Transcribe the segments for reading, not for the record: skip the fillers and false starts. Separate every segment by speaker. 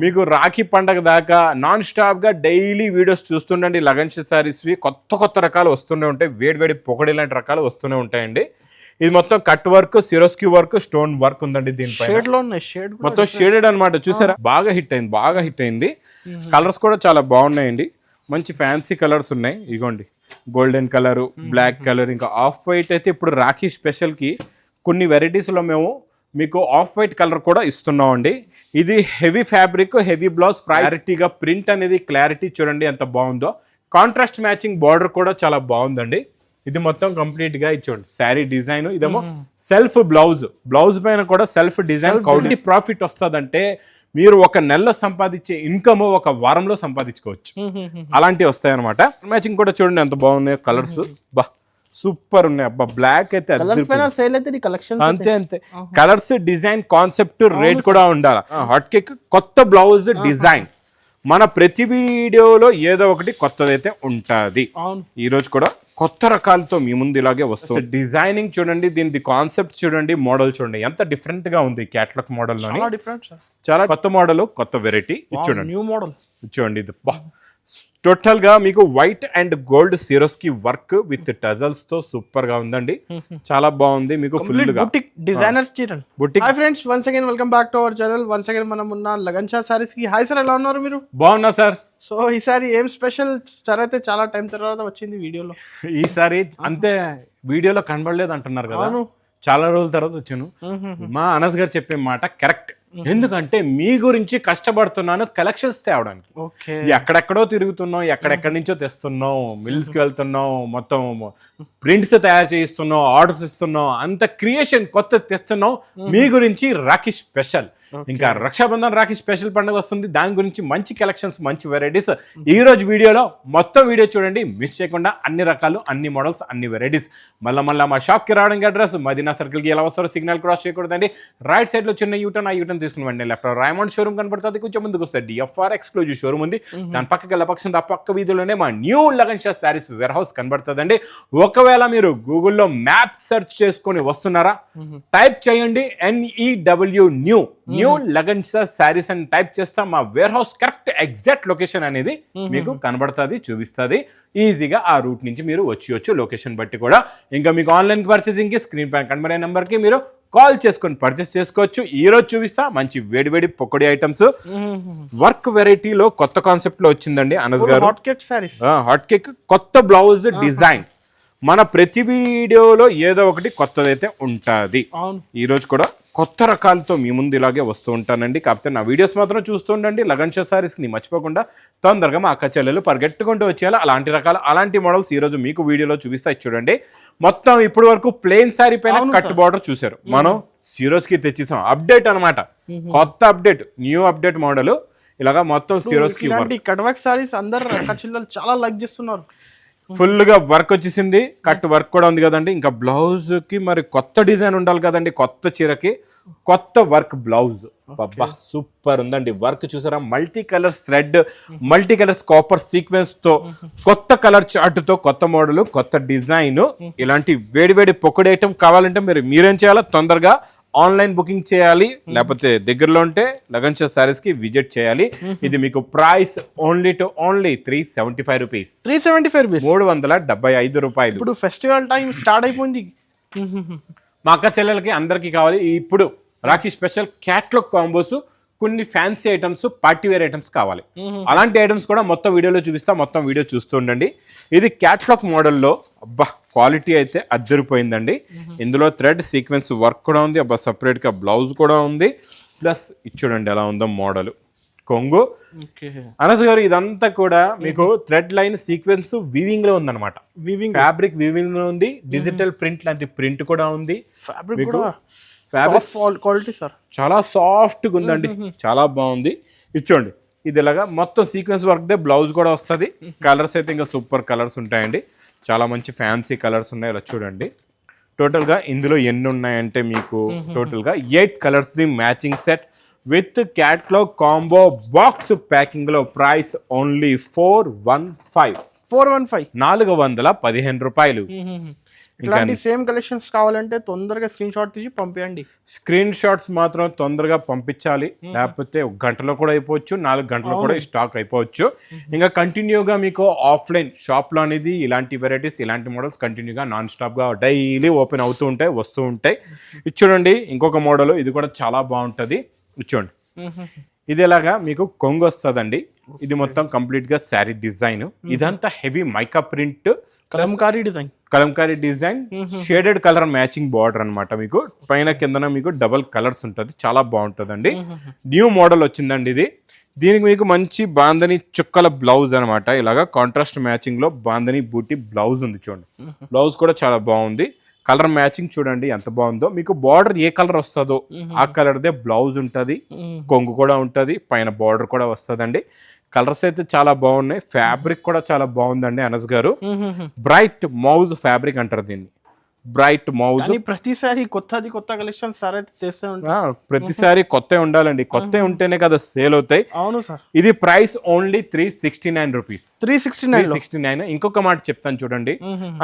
Speaker 1: మీకు రాఖీ పండగ దాకా నాన్ స్టాప్ గా డైలీ వీడియోస్ చూస్తుండండి. లగన్ సారీస్ కొత్త రకాలు వస్తూనే ఉంటాయి. వేడి పొగడి లాంటి రకాలు వస్తూనే ఉంటాయండి. ఇది మొత్తం cut work, Swarovski work, stone work ఉందండి. దీనిపై మొత్తం షేడెడ్ అనమాట. చూసారా, బాగా హిట్ అయింది. కలర్స్ కూడా చాలా బాగున్నాయండి. మంచి ఫ్యాన్సీ కలర్స్ ఉన్నాయి. ఇగోండి, గోల్డెన్ కలర్, బ్లాక్ కలర్, ఇంకా ఆఫ్ వైట్ అయితే ఇప్పుడు రాఖీ స్పెషల్ కి కొన్ని వెరైటీస్ లో మేము మీకు ఆఫ్ వైట్ కలర్ కూడా ఇస్తున్నాం అండి. ఇది హెవీ ఫ్యాబ్రిక్, హెవీ బ్లౌజ్, ప్రయారిటీగా ప్రింట్ అనేది క్లారిటీ చూడండి ఎంత బాగుందో. కాంట్రాస్ట్ మ్యాచింగ్ బార్డర్ కూడా చాలా బాగుందండి. ఇది మొత్తం కంప్లీట్ గా ఇచ్చోండి శారీ డిజైన్. ఇదేమో సెల్ఫ్ బ్లౌజ్ పైన కూడా సెల్ఫ్ డిజైన్. కౌంటీ ప్రాఫిట్ వస్తుందంటే మీరు ఒక నెలలో సంపాదించే ఇన్కమ్ ఒక వారంలో సంపాదించుకోవచ్చు. అలాంటివి వస్తాయి అనమాట. మ్యాచింగ్ కూడా చూడండి ఎంత బాగున్నాయి కలర్స్. బా సూపర్ ఉన్నాయి అబ్బా. బ్లాక్ అయితే అంతే. కలర్స్, డిజైన్, కాన్సెప్ట్, రేట్ కూడా ఉండాలి. హాట్ కేక్ కొత్త బ్లౌజ్ డిజైన్. మన ప్రతి వీడియోలో ఏదో ఒకటి కొత్తదైతే ఉంటుంది. ఈ రోజు కూడా కొత్త రకాలతో మీ ముందు ఇలాగే వస్తుంది. డిజైనింగ్ చూడండి, దీని కాన్సెప్ట్ చూడండి, మోడల్ చూడండి ఎంత డిఫరెంట్ గా ఉంది. క్యాటలాగ్ మోడల్ లోని చాలా కొత్త మోడల్, కొత్త వెరైటీ. చూడండి న్యూ మోడల్ చూడండి. ఇది టోటల్ గా మీకు white and gold Swarovski work with tassels తో సూపర్ గా ఉందండి. చాలా బాగుంది. మీకు ఫుల్ గా
Speaker 2: డిజైనర్స్ చీరలు. Hi friends, once again welcome back to our channel. Once again మనం ఉన్న లగన్ షా సారీస్ కి. హాయ్ సార్, ఎలా ఉన్నారు మీరు?
Speaker 1: బాగున్నా సార్.
Speaker 2: సో ఈసారి ఏం స్పెషల్ సార్? అయితే చాలా టైం తర్వాత వచ్చింది వీడియోలో.
Speaker 1: ఈసారి అంతే వీడియోలో కనబడలేదు అంటున్నారు కదా, చాలా రోజుల తర్వాత వచ్చాను. మా అనస్ గారు చెప్పే మాట కరెక్ట్. ఎందుకంటే మీ గురించి కష్టపడుతున్నాను కలెక్షన్స్ తేవడానికి. ఎక్కడెక్కడో తిరుగుతున్నాం, ఎక్కడెక్కడి నుంచో తెస్తున్నాం, మిల్స్ కి వెళ్తున్నాం, మొత్తం ప్రింట్స్ తయారు చేయిస్తున్నాం, ఆర్డర్స్ ఇస్తున్నాం, అంత క్రియేషన్ కొత్త తెస్తున్నాం మీ గురించి. రాఖీ స్పెషల్, ఇంకా రక్షాబంధన్ రాఖీ స్పెషల్ పండుగ వస్తుంది. దాని గురించి మంచి కలెక్షన్స్, మంచి వెరైటీస్ ఈ రోజు వీడియోలో. మొత్తం వీడియో చూడండి, మిస్ చేయకుండా. అన్ని రకాలు, అన్ని మోడల్స్, అన్ని వెరైటీస్. మళ్ళీ మా షాప్ కి రావడానికి అడ్రస్ మదీనా సర్కిల్ కి ఎలా వస్తారో సిగ్నల్ క్రాస్ చేయకూడదండి. రైట్ సైడ్ లో చిన్న యూటర్న్, ఆ యూటర్న్ తీసుకుని వెంటనే లెఫ్ట్ రైమండ్ షోరూమ్ కనబడుతుంది. కొంచెం ముందుకు వస్తే డిఎఫ్ఆర్ ఎక్స్క్లూజివ్ షోరూమ్ ఉంది. దాని పక్కకి వెళ్ళపక్షం ఆ పక్క వీధిలోనే మా new Lagan Shah sarees warehouse కనబడుతుందండి. ఒకవేళ మీరు గూగుల్లో మ్యాప్ సెర్చ్ చేసుకొని వస్తున్నారా, టైప్ చేయండి NEW new Lagan Shah sarees అని టైప్ చేస్తా. మా warehouse correct exact location అనేది మీకు కనబడుతుంది, చూపిస్తుంది. ఈజీగా ఆ రూట్ నుంచి మీరు వచ్చి లొకేషన్ బట్టి కూడా. ఇంకా మీకు ఆన్లైన్ పర్చేసింగ్ కి స్క్రీన్ పైన కనబడే నెంబర్ కి మీరు కాల్ చేసుకొని పర్చేస్ చేసుకోవచ్చు. ఈ రోజు చూపిస్తా మంచి వేడి పొక్కడి ఐటమ్స్. వర్క్ వెరైటీలో కొత్త కాన్సెప్ట్ లో వచ్చిందండి అనస్ గారు. హాట్ కేక్ కొత్త బ్లౌజ్ డిజైన్. మన ప్రతి వీడియోలో ఏదో ఒకటి కొత్తదైతే ఉంటుంది. ఈ రోజు కూడా కొత్త రకాలతో మీ ముందు ఇలాగే వస్తూ ఉంటానండి. కాకపోతే నా వీడియోస్ మాత్రం చూస్తూ ఉండండి. లగన్ షా సారీస్ ని మర్చిపోకుండా తొందరగా మా అక్క చెల్లెలు పరిగెట్టుకుంటూ వచ్చేయాలి. అలాంటి రకాల, అలాంటి మోడల్స్ ఈ రోజు మీకు వీడియోలో చూపిస్తా. చూడండి, మొత్తం ఇప్పుడు వరకు ప్లెయిన్ సారీ పైన కట్ బార్డర్ చూసారు. మనం సిరోస్ కి తెచ్చేసాం. అప్డేట్ అనమాట, కొత్త అప్డేట్, న్యూ అప్డేట్ మోడల్. ఇలాగా మొత్తం సిరోస్ కి
Speaker 2: కట్ వర్క్ సారీస్ అందరు అక్క చెల్లెలు చాలా లైక్ చేస్తున్నారు.
Speaker 1: ఫుల్ గా వర్క్ వచ్చేసింది. కట్ వర్క్ కూడా ఉంది కదండి. ఇంకా బ్లౌజ్ కి మరి కొత్త డిజైన్ ఉండాలి కదండి. కొత్త చీరకి కొత్త వర్క్ బ్లౌజ్. అబ్బా సూపర్ ఉందండి. వర్క్ చూసారా, multi colours thread, multi colours copper sequence తో, కొత్త కలర్ చార్ట్ తో, కొత్త మోడల్, కొత్త డిజైన్. ఇలాంటి వేడి పొక్కడి ఐటమ్ కావాలంటే మీరేం చేయాలో, తొందరగా ఆన్లైన్ బుకింగ్ చేయాలి, లేకపోతే దగ్గరలో ఉంటే లగన్ షా సారీస్ కి విజిట్ చేయాలి. ఇది మీకు ప్రైస్ ఓన్లీ 375 రూపీస్. 375 రూపాయలు.
Speaker 2: ఇప్పుడు ఫెస్టివల్ టైం స్టార్ట్ అయిపోయింది.
Speaker 1: మా అక్క చెల్లెలకి అందరికి కావాలి. ఇప్పుడు రాఖీ స్పెషల్ క్యాట్లాగ్ కాంబోస్, కొన్ని fancy items, party wear items కావాలి. అలాంటి ఐటమ్స్ కూడా మొత్తం వీడియోలో చూపిస్తా. మొత్తం వీడియో చూస్తూ ఉండండి. ఇది క్యాట్లాగ్ మోడల్లో. అబ్బా క్వాలిటీ అయితే అద్దరిపోయిందండి. ఇందులో థ్రెడ్ సీక్వెన్స్ వర్క్ కూడా ఉంది. అబ్బా సపరేట్ గా బ్లౌజ్ కూడా ఉంది. ప్లస్ చూడండి ఎలా ఉందో మోడల్. కొంగు అనస్ గారు, ఇదంతా కూడా మీకు థ్రెడ్ లైన్ సీక్వెన్స్ వీవింగ్ లో ఉందన్నమాట. ఫ్యాబ్రిక్ వీవింగ్ లో ఉంది. డిజిటల్ ప్రింట్ లాంటి ప్రింట్ కూడా ఉంది. ఫ్యాబ్రిక్
Speaker 2: క్వాలిటీ సార్
Speaker 1: చాలా సాఫ్ట్ గా ఉందండి. చాలా బాగుంది. ఇచ్చోండి, ఇది ఇలాగా మొత్తం సీక్వెన్స్ వర్క్ దే. బ్లౌజ్ కూడా వస్తుంది. కలర్స్ అయితే ఇంకా సూపర్ కలర్స్ ఉంటాయండి. చాలా మంచి ఫ్యాన్సీ కలర్స్ ఉన్నాయి. ఇలా చూడండి. టోటల్ గా ఇందులో ఎన్ని ఉన్నాయంటే మీకు టోటల్ గా 8 colours the matching set with catalogue combo box packing లో. ప్రైస్ ఓన్లీ 415 415 రూపాయలు.
Speaker 2: ఇలాంటి సేమ్ కలెక్షన్స్ కావాలంటే తొందరగా స్క్రీన్ షాట్ తీసి పంపించండి.
Speaker 1: స్క్రీన్ షాట్స్ మాత్రం తొందరగా పంపించాలి, లేకపోతే 1 గంటలో కూడా అయిపోవచ్చు, 4 గంటలో కూడా ఈ స్టాక్ అయిపోవచ్చు. ఇంకా కంటిన్యూగా మీకు ఆఫ్లైన్ షాప్లో అనేది ఇలాంటి వెరైటీస్, ఇలాంటి మోడల్స్ కంటిన్యూగా నాన్ స్టాప్గా డైలీ ఓపెన్ అవుతూ ఉంటాయి, వస్తూ ఉంటాయి. ఇది చూడండి ఇంకొక మోడల్, ఇది కూడా చాలా బాగుంటుంది. చూడండి ఇది ఎలాగా మీకు కొంగు వస్తుందండి. ఇది మొత్తం కంప్లీట్గా శారీ డిజైన్. ఇదంతా heavy mica print, Kalamkari design, shaded colour matching border అన్నమాట. మీకు పైన కిందన మీకు డబల్ కలర్స్ ఉంటుంది, చాలా బాగుంటుందండి. న్యూ మోడల్ వచ్చిందండి ఇది. దీనికి మీకు మంచి బాందని చుక్కల బ్లౌజ్ అనమాట. ఇలాగా కాంట్రాస్ట్ మ్యాచింగ్ లో బాందని బూటీ బ్లౌజ్ ఉంది. చూడండి బ్లౌజ్ కూడా చాలా బాగుంది. కలర్ మ్యాచింగ్ చూడండి ఎంత బాగుందో. మీకు బార్డర్ ఏ కలర్ వస్తుందో ఆ కలర్దే బ్లౌజ్ ఉంటుంది, కొంగు కూడా ఉంటుంది, పైన బార్డర్ కూడా వస్తుందండి. కలర్స్ అయితే చాలా బాగున్నాయి, ఫ్యాబ్రిక్ కూడా చాలా బాగుందండి. అనస్ గారు బ్రైట్ మౌజ్ ఫ్యాబ్రిక్ అంటారు దీన్ని, బ్రైట్ మౌజ్.
Speaker 2: ప్రతిసారి కొత్త కలెక్షన్ సార్ అయితే తెస్తూ ఉంటారు.
Speaker 1: ప్రతిసారి కొత్త ఉండాలండి, కొత్త ఉంటేనే కదా సేల్ అవుతాయి.
Speaker 2: అవును సార్.
Speaker 1: ఇది ప్రైస్ ఓన్లీ 369 రూపీస్.
Speaker 2: 369.
Speaker 1: ఇంకొక మాట చెప్తాను చూడండి,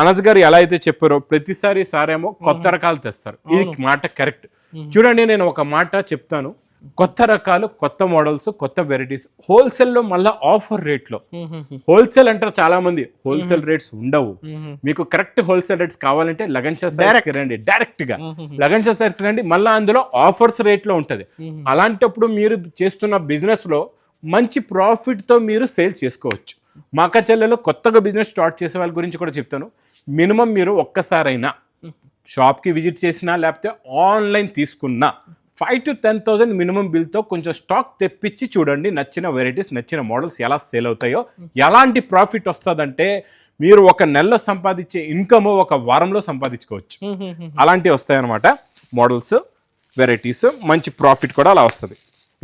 Speaker 1: అనస్ గారు ఎలా అయితే చెప్పారో ప్రతిసారి సారేమో కొత్త రకాలు తెస్తారు. ఇది మాట కరెక్ట్. చూడండి నేను ఒక మాట చెప్తాను, కొత్త రకాలు, కొత్త మోడల్స్, కొత్త వెరైటీస్ హోల్సేల్లో మళ్ళీ ఆఫర్ రేట్లో. హోల్సేల్ అంటారు చాలా మంది, హోల్సేల్ రేట్స్ ఉండవు. మీకు కరెక్ట్ హోల్సేల్ రేట్స్ కావాలంటే లగన్ షా సారీస్కి రండి, డైరెక్ట్ గా లగన్ షా సారీస్కి రండి. మళ్ళీ అందులో ఆఫర్స్ రేట్లో ఉంటది. అలాంటప్పుడు మీరు చేస్తున్న బిజినెస్ లో మంచి ప్రాఫిట్ తో మీరు సేల్ చేసుకోవచ్చు. మా అక్క చెల్లెలు కొత్తగా బిజినెస్ స్టార్ట్ చేసే వాళ్ళ గురించి కూడా చెప్తాను. మినిమం మీరు ఒక్కసారైనా షాప్కి విజిట్ చేసినా లేకపోతే ఆన్లైన్ తీసుకున్నా 5,000 to 10,000 మినిమం బిల్తో కొంచెం స్టాక్ తెప్పించి చూడండి. నచ్చిన వెరైటీస్, నచ్చిన మోడల్స్ ఎలా సేల్ అవుతాయో, ఎలాంటి ప్రాఫిట్ వస్తుందంటే మీరు ఒక నెలలో సంపాదించే ఇన్కమ్ ఒక వారంలో సంపాదించుకోవచ్చు. అలాంటివి వస్తాయన్నమాట మోడల్స్, వెరైటీస్, మంచి ప్రాఫిట్ కూడా అలా వస్తుంది.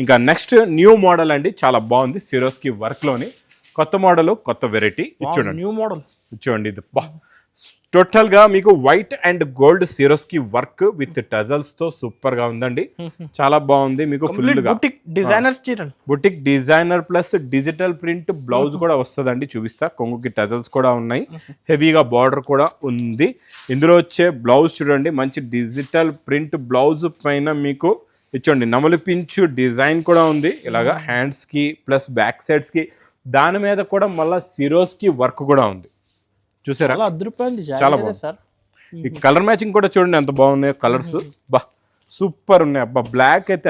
Speaker 1: ఇంకా నెక్స్ట్ న్యూ మోడల్ అండి, చాలా బాగుంది. సిరోస్కి వర్క్లోని కొత్త మోడల్, కొత్త వెరైటీ. చూడండి
Speaker 2: న్యూ మోడల్,
Speaker 1: చూడండి ఇది టోటల్ గా మీకు white and gold Swarovski work with tassels తో సూపర్ గా ఉందండి, చాలా బాగుంది. మీకు ఫుల్ గా boutique designer plus digital print blouse కూడా వస్తుందండి. చూపిస్తా, కొంగుకి టజల్స్ కూడా ఉన్నాయి, హెవీగా బార్డర్ కూడా ఉంది. ఇందులో వచ్చే బ్లౌజ్ చూడండి, మంచి డిజిటల్ ప్రింట్ బ్లౌజ్ పైన మీకు ఇచ్చండి నమలు పించు డిజైన్ కూడా ఉంది. ఇలాగా హ్యాండ్స్ కి ప్లస్ బ్యాక్ సైడ్స్ కి, దాని మీద కూడా మళ్ళీ సిరోస్కి వర్క్ కూడా ఉంది. చూసారా, చాలా బాగుంది. ఈ కలర్ మ్యాచింగ్ కూడా చూడండి ఎంత బాగున్నాయి కలర్స్, బా సూపర్ ఉన్నాయి. అబ్బా బ్లాక్ అయితే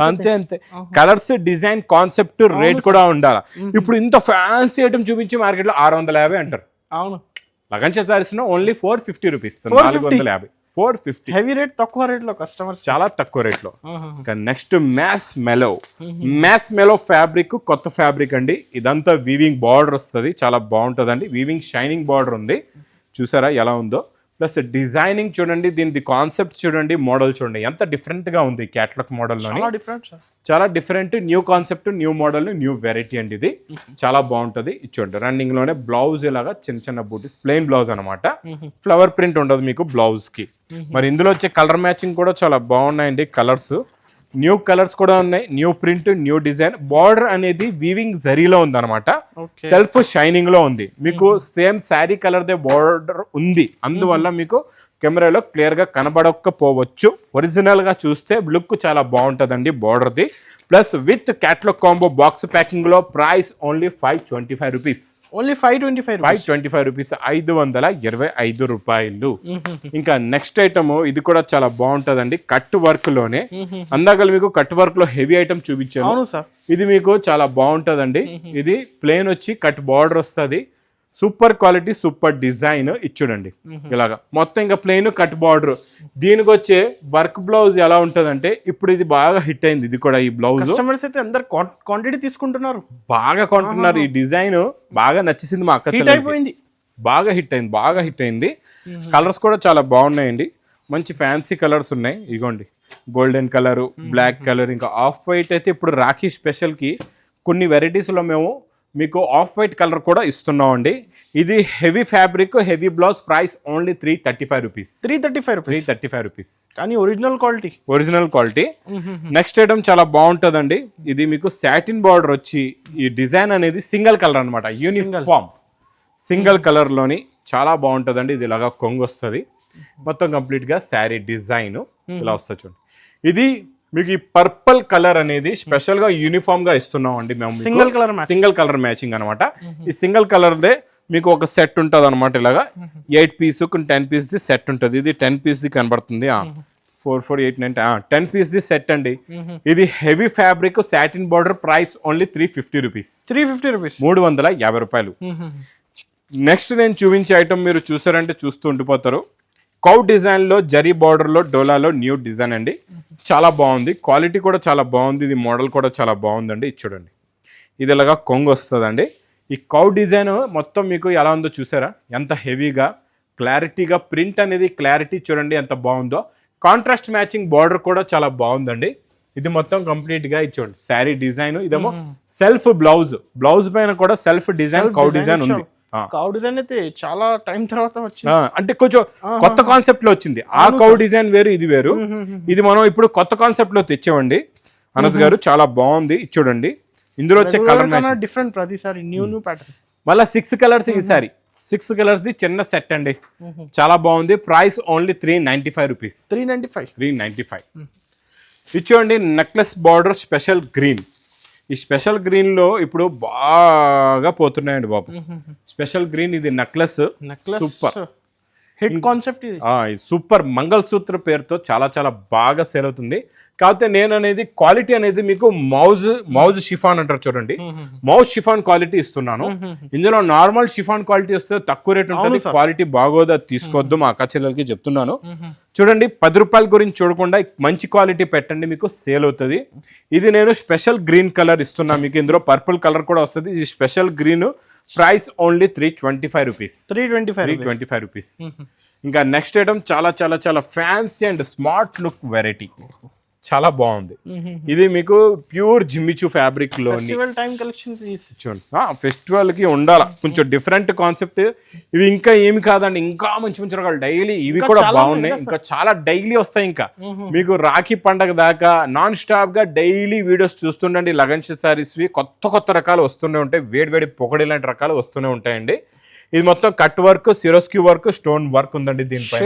Speaker 1: అంతే అంతే. కలర్స్, డిజైన్, కాన్సెప్ట్, రేట్ కూడా ఉండాలి. ఇప్పుడు ఇంత ఫ్యాన్సీ ఐటమ్ చూపించి మార్కెట్ లో 650 అంటారు.
Speaker 2: అవును,
Speaker 1: lagan Shah saris only 450 rupees, 450. 450
Speaker 2: heavy rate, తక్కువ రేట్ లో కస్టమర్స్,
Speaker 1: చాలా తక్కువ రేట్ లో. నెక్స్ట్ మ్యాస్ మెలో ఫ్యాబ్రిక్, కొత్త ఫ్యాబ్రిక్ అండి. ఇదంతా వీవింగ్ బార్డర్ వస్తుంది, చాలా బాగుంటుందండి. వీవింగ్ షైనింగ్ బార్డర్ ఉంది, చూసారా ఎలా ఉందో. ప్లస్ డిజైనింగ్ చూడండి, దీని కాన్సెప్ట్ చూడండి, మోడల్ చూడండి ఎంత డిఫరెంట్ గా ఉంది. క్యాటలాగ్ మోడల్లోని చాలా different, new concept, new model, new variety అండి. ఇది చాలా బాగుంటుంది. చూడండి రన్నింగ్ లోనే బ్లౌజ్ ఇలాగా చిన్న చిన్న బూటీస్, ప్లెయిన్ బ్లౌజ్ అనమాట, ఫ్లవర్ ప్రింట్ ఉండదు మీకు బ్లౌజ్ కి. మరి ఇందులో వచ్చే కలర్ మ్యాచింగ్ కూడా చాలా బాగున్నాయండి. కలర్స్, న్యూ కలర్స్ కూడా ఉన్నాయి, new print, new design. Border అనేది వీవింగ్ జరీలో ఉంది అనమాట, సెల్ఫ్ షైనింగ్ లో ఉంది. మీకు same sari colour they border ఉంది, అందువల్ల మీకు కెమెరాలో క్లియర్ గా కనబడకపోవచ్చు. ఒరిజినల్ గా చూస్తే లుక్ చాలా బాగుంటుందండి బార్డర్ది. Plus with catalogue combo box packing లో price only 525 rupees.
Speaker 2: Only 525
Speaker 1: rupees, 525 రూపాయలు. ఇంకా నెక్స్ట్ ఐటమ్, ఇది కూడా చాలా బాగుంటదండి, కట్ వర్క్ లోనే. అందాక మీకు కట్ వర్క్ లో హెవీ ఐటమ్ చూపించాను, ఇది మీకు చాలా బాగుంటదండి. ఇది ప్లేన్ వచ్చి కట్ బార్డర్ వస్తుంది, సూపర్ క్వాలిటీ, సూపర్ డిజైన్. ఇచ్చుడండి ఇలాగా మొత్తం ఇంకా ప్లెయిన్ కట్ బార్డర్. దీనికి వచ్చే వర్క్ బ్లౌజ్ ఎలా ఉంటదంటే, ఇప్పుడు ఇది బాగా హిట్ అయింది. ఇది కూడా ఈ బ్లౌజ్
Speaker 2: కస్టమర్స్ అయితే అందరు క్వాంటిటీ తీసుకుంటున్నారు,
Speaker 1: బాగా కొంటున్నారు. ఈ డిజైన్ బాగా నచ్చేసింది మా అక్క చెల్లెలికి, బాగా హిట్ అయింది. కలర్స్ కూడా చాలా బాగున్నాయండి, మంచి ఫ్యాన్సీ కలర్స్ ఉన్నాయి. ఇగోండి గోల్డెన్ కలర్, బ్లాక్ కలర్, ఇంకా ఆఫ్ వైట్ అయితే ఇప్పుడు రాఖీ స్పెషల్ కి కొన్ని వెరైటీస్ లో మేము మీకు ఆఫ్ వైట్ కలర్ కూడా ఇస్తున్నామండి. ఇది heavy fabric, heavy blouse, price only 335 rupees. 335 rupees
Speaker 2: కానీ ఒరిజినల్
Speaker 1: క్వాలిటీ. నెక్స్ట్ ఐటమ్ చాలా బాగుంటుందండి. ఇది మీకు సాటిన్ బార్డర్ వచ్చి, ఈ డిజైన్ అనేది సింగిల్ కలర్ అనమాట, యూనిఫామ్ సింగిల్ కలర్ లోని చాలా బాగుంటుందండి. ఇది ఇలాగా కొంగు వస్తుంది, మొత్తం కంప్లీట్గా శారీ డిజైన్ ఇలా వస్తుంది చూడండి. ఇది మీకు ఈ పర్పుల్ కలర్ అనేది స్పెషల్గా యూనిఫామ్గా ఇస్తున్నాం అండి మేము. సింగిల్ కలర్ మ్యాచింగ్ అనమాట. ఈ సింగిల్ కలర్దే మీకు ఒక సెట్ ఉంటుంది అనమాట. ఇలాగా 8 పీస్ 10 పీస్ది సెట్ ఉంటుంది. ఇది 10 పీస్ది కనబడుతుంది. 4 4 8 9 10 పీస్ది సెట్ అండి. ఇది heavy fabric satin border, price only 350 rupees. 350 రూపాయలు. నెక్స్ట్ నేను చూపించే ఐటమ్ మీరు చూసారంటే చూస్తూ ఉండిపోతారు. కౌ డిజైన్లో జరీ బార్డర్లో డోలాలో న్యూ డిజైన్ అండి. చాలా బాగుంది, క్వాలిటీ కూడా చాలా బాగుంది. ఇది మోడల్ కూడా చాలా బాగుందండి. ఇది చూడండి, ఇది ఇలాగా కొంగు వస్తుందండి. ఈ కౌ డిజైన్ మొత్తం మీకు ఎలా ఉందో చూసారా, ఎంత హెవీగా క్లారిటీగా ప్రింట్ అనేది క్లారిటీ చూడండి ఎంత బాగుందో. కాంట్రాస్ట్ మ్యాచింగ్ బార్డర్ కూడా చాలా బాగుందండి. ఇది మొత్తం కంప్లీట్గా ఇచ్చోండి శారీ డిజైన్. ఇదేమో సెల్ఫ్ బ్లౌజ్ పైన కూడా సెల్ఫ్ డిజైన్ కౌ డిజైన్ ఉంది.
Speaker 2: కౌ డిజైన్ అయితే చాలా టైం తర్వాత వచ్చింది,
Speaker 1: అంటే కొంచెం కొత్త కాన్సెప్ట్ లో వచ్చింది. ఆ కౌ డిజైన్ వేరు, ఇది వేరు. ఇది మనం ఇప్పుడు కొత్త కాన్సెప్ట్ లో తెచ్చామండి అనస్ గారు. చాలా బాగుంది. చూడండి, ఇందులో వచ్చే కలర్
Speaker 2: డిఫరెంట్ ప్రతిసారి న్యూ ప్యాటర్న్.
Speaker 1: మళ్ళీ 6 కలర్స్ ఈసారి 6 కలర్స్ ది చిన్న సెట్ అండి. చాలా బాగుంది. Price only 395 rupees. 395. ఇది చూడండి, నెక్లెస్ బార్డర్ స్పెషల్ గ్రీన్. ఈ స్పెషల్ గ్రీన్ లో ఇప్పుడు బాగా పోతున్నాయండి బాబు. స్పెషల్ గ్రీన్, ఇది necklace super
Speaker 2: hit concept.
Speaker 1: Super mangalsutra పేరుతో చాలా చాలా బాగా సేల్ అవుతుంది. కాకపోతే నేను అనేది క్వాలిటీ అనేది మీకు మౌజ్ షిఫాన్ అంటారు చూడండి, మౌజ్ షిఫాన్ క్వాలిటీ ఇస్తున్నాను. ఇందులో నార్మల్ షిఫాన్ క్వాలిటీ వస్తే తక్కువ రేట్ ఉంటుంది, క్వాలిటీ బాగోదు, తీసుకోవద్దు. మా అక్క చెల్లెలకి చెప్తున్నాను. చూడండి, 10 రూపాయల గురించి చూడకుండా మంచి క్వాలిటీ పెట్టండి, మీకు సేల్ అవుతుంది. ఇది నేను స్పెషల్ గ్రీన్ కలర్ ఇస్తున్నా మీకు. ఇందులో పర్పుల్ కలర్ కూడా వస్తుంది. ఇది special green, price only 325 rupees. 325 rupees. ఇంకా నెక్స్ట్ ఐటమ్ చాలా చాలా చాలా fancy and smart look variety, చాలా బాగుంది. ఇది మీకు ప్యూర్ జిమ్మిచూ ఫ్యాబ్రిక్ లోని ఫెస్టివల్ కి ఉండాల, కొంచెం డిఫరెంట్ కాన్సెప్ట్. ఇవి ఇంకా ఏమి కాదండి, ఇంకా మంచి మంచి రకాలు డైలీ ఇవి కూడా బాగున్నాయి. ఇంకా చాలా డైలీ వస్తాయి. ఇంకా మీకు రాఖీ పండగ దాకా నాన్ స్టాప్ గా డైలీ వీడియోస్ చూస్తుండండి. లగన్ శారీస్ కొత్త రకాలు వస్తూనే ఉంటాయి. వేడి పొగడి లాంటి రకాలు వస్తూనే ఉంటాయండి. ఇది మొత్తం cut work, Swarovski work, stone work ఉందండి. దీనిపై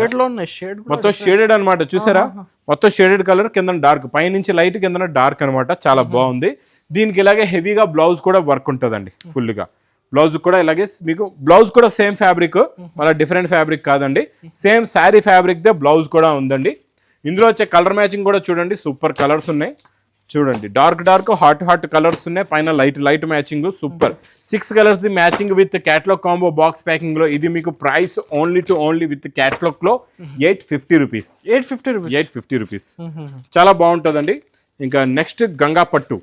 Speaker 1: మొత్తం షేడెడ్ అనమాట. చూసారా, మొత్తం షేడెడ్ కలర్, కింద డార్క్, పైనుంచి లైట్, కింద డార్క్ అనమాట. చాలా బాగుంది. దీనికి ఇలాగే హెవీగా బ్లౌజ్ కూడా వర్క్ ఉంటుందండి. ఫుల్ గా బ్లౌజ్ కూడా ఇలాగే మీకు బ్లౌజ్ కూడా సేమ్ ఫ్యాబ్రిక్, మళ్ళీ డిఫరెంట్ ఫ్యాబ్రిక్ కాదండి. Same sari fabric they blouse కూడా ఉందండి. ఇందులో వచ్చే కలర్ మ్యాచింగ్ కూడా చూడండి, సూపర్ కలర్స్ ఉన్నాయి. చూడండి, డార్క్ హాట్ కలర్స్ ఉన్నాయి. పైన light matching super. 6 colours the matching with catalogue combo box packing లో. ఇది మీకు ప్రైస్ ఓన్లీ విత్ క్యాటలాగ్ లో 850 రూపీస్. 850 రూపీస్. చాలా బాగుంటుందండి. ఇంకా నెక్స్ట్ గంగాపట్టు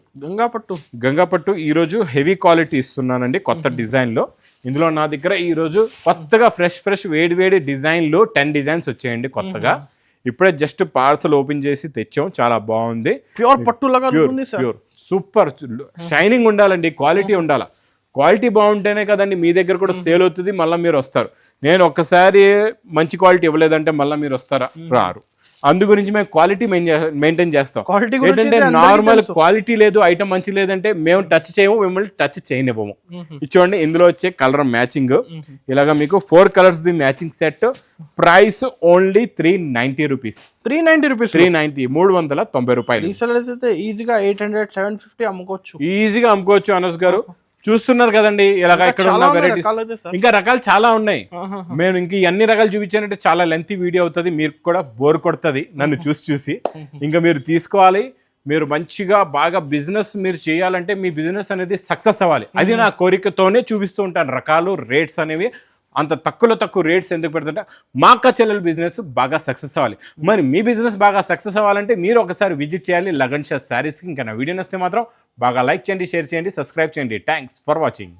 Speaker 1: ఈ రోజు హెవీ క్వాలిటీ ఇస్తున్నానండి, కొత్త డిజైన్ లో. ఇందులో నా దగ్గర ఈ రోజు కొత్తగా ఫ్రెష్ వేడి డిజైన్ లో 10 డిజైన్స్ వచ్చాయండి కొత్తగా. ఇప్పుడే జస్ట్ పార్సల్ ఓపెన్ చేసి తెచ్చాం. చాలా బాగుంది.
Speaker 2: ప్యూర్ పట్టు లాగా
Speaker 1: ప్యూర్ సూపర్ షైనింగ్ ఉండాలండి, క్వాలిటీ ఉండాలి. క్వాలిటీ బాగుంటేనే కదండి మీ దగ్గర కూడా సేల్ అవుతుంది, మళ్ళీ మీరు వస్తారు. నేను ఒక్కసారి మంచి క్వాలిటీ ఇవ్వలేదంటే మళ్ళీ మీరు వస్తారా? రారు. అందు గురించి మేము క్వాలిటీ మెయింటైన్ చేస్తాం. ఏంటంటే నార్మల్ క్వాలిటీ లేదు, ఐటమ్ మంచి లేదంటే మేము టచ్ చేయము, మిమ్మల్ని టచ్ చేయనివ్వము. చూడండి, ఇందులో వచ్చే కలర్ మ్యాచింగ్ ఇలాగా మీకు 4 colours the matching set. Price only 390 rupees. 390 రూపాయలు.
Speaker 2: ఈజీగా 800 750 అమ్ముకోవచ్చు.
Speaker 1: ఈజీగా అమ్ముకోవచ్చు. అనస్ గారు చూస్తున్నారు కదండి, ఇలాగా ఇక్కడ ఉన్న వెరైటీస్ ఇంకా రకాలు చాలా ఉన్నాయి. మేము ఇంక అన్ని రకాలు చూపించానంటే చాలా లెంతీ వీడియో అవుతుంది, మీరు కూడా బోర్ కొడుతుంది నన్ను చూసి. ఇంకా మీరు తీసుకోవాలి. మీరు మంచిగా బాగా బిజినెస్ మీరు చేయాలంటే మీ బిజినెస్ అనేది సక్సెస్ అవ్వాలి. అది నా కోరికతోనే చూపిస్తూ ఉంటాను. రకాలు రేట్స్ అనేవి అంత తక్కువ రేట్స్ ఎందుకు పెడుతుంటే మా అక్క చెల్లెల బిజినెస్ బాగా సక్సెస్ అవ్వాలి. మరి మీ బిజినెస్ బాగా సక్సెస్ అవ్వాలంటే మీరు ఒకసారి విజిట్ చేయాలి లగన్ శారీస్కి. ఇంకా నా వీడియో నచ్చితే మాత్రం బాగా లైక్ చేయండి, షేర్ చేయండి, సబ్స్క్రైబ్ చేయండి. Thanks for watching.